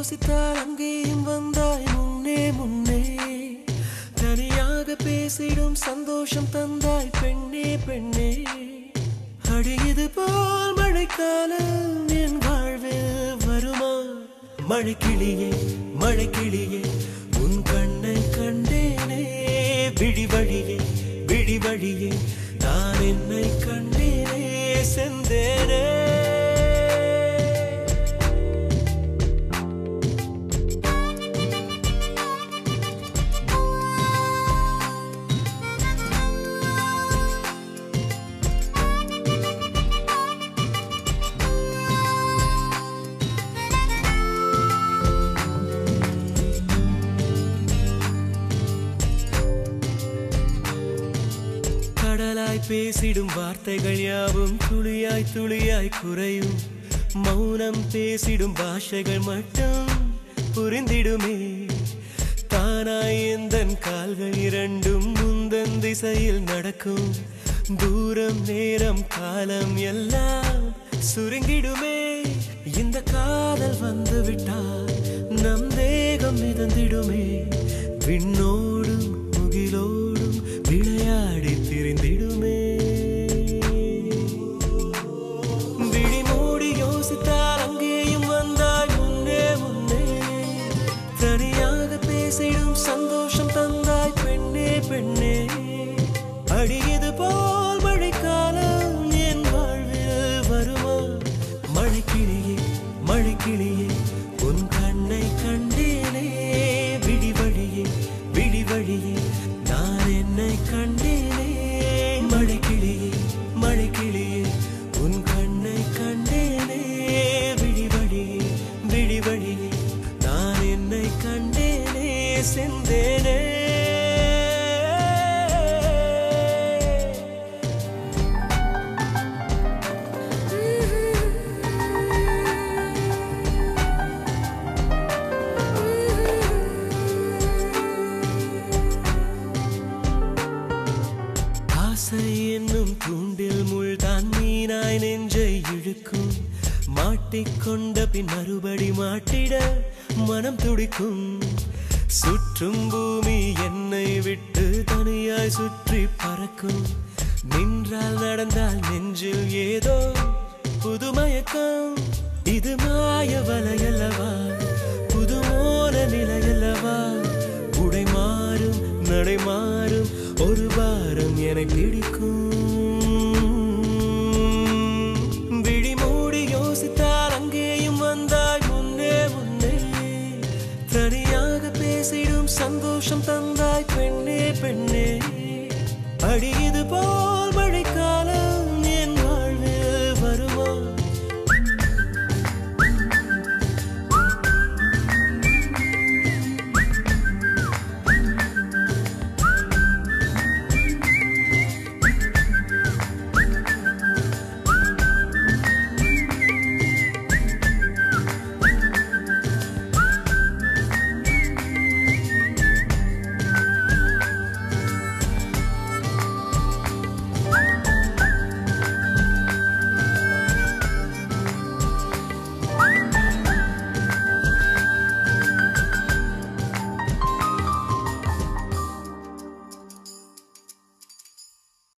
யோசித்தால் அங்கேயும் வந்தாய் முன்னே முன்னே தனியாக பேசிடும் சந்தோஷம் தந்தாய் பெண்ணே பெண்ணே அடியது போல் மழைக்காலம் என் வாழ்வில் வருமா மழைக்கிளியே மழைக்கிளியே உன் கண்ணை கண்டேனே விழி வழியே நான் என்னை கண்டேனே செந்தேனே கடலாய் பேசிடும் வார்த்தைகள் யாவும் துளியாய் துளியாய் குறையும் மௌனம் பேசிடும் பாஷைகள் மட்டும் புரிந்திடுமே தானாய் எந்தன் கால்கள் இரண்டும் முந்தன் திசையில் நடக்கும் தூரம் நேரம் காலம் எல்லாம் சுருங்கிடுமே இந்த காதல் வந்து விட்டால் நம் தேகம் மிதந்திடுமே விண்ணோடும் முகிலோடும் விளையாடி திரிந்திடுமே விழி மூடி யோசித்தால் அங்கேயும் வந்தாய் முன்னே முன்னே தனியாக பேசிடும் சந்தோஷம் தந்தாய் பெண்ணே பெண்ணே அடியது போல் மழைக்காலம் என் வாழ்வில் வருமா மழைக்கிளியே மழைக்கிளியே உன் கண்ணை கண்டேனே விழி வழியே நான் என்னை கண்டேனே மழைக்கிளியே மழைக்கிளியே உன் கண்ணை கண்டேனே விழி வழியே நான் என்னை கண்டேனே செந்தேனே என்னும் தூண்டில் முள்தான் மீனாய் நெஞ்சை இழுக்கும் மாட்டிக்கொண்ட பின் மறுபடி மாட்டிட மனம் துடிக்கும் சுற்றும் பூமி என்னை விட்டு தனியாய் சுற்றி பறக்கும் நின்றால் நடந்தால் நெஞ்சில் ஏதோ புதுமயக்கம் இது மாய வலையல்லவா புதுமோன நிலையல்லவா உடை மாறும் நடை மாறும் ஒரு வாரம் என்னை பிடிக்கும் விழி மூடி யோசித்தால் அங்கேயும் வந்தாய் முன்னே முன்னே தனியாக பேசிடும் சந்தோஷம் தந்தாய் பெண்ணே பெண்ணே அடியது போ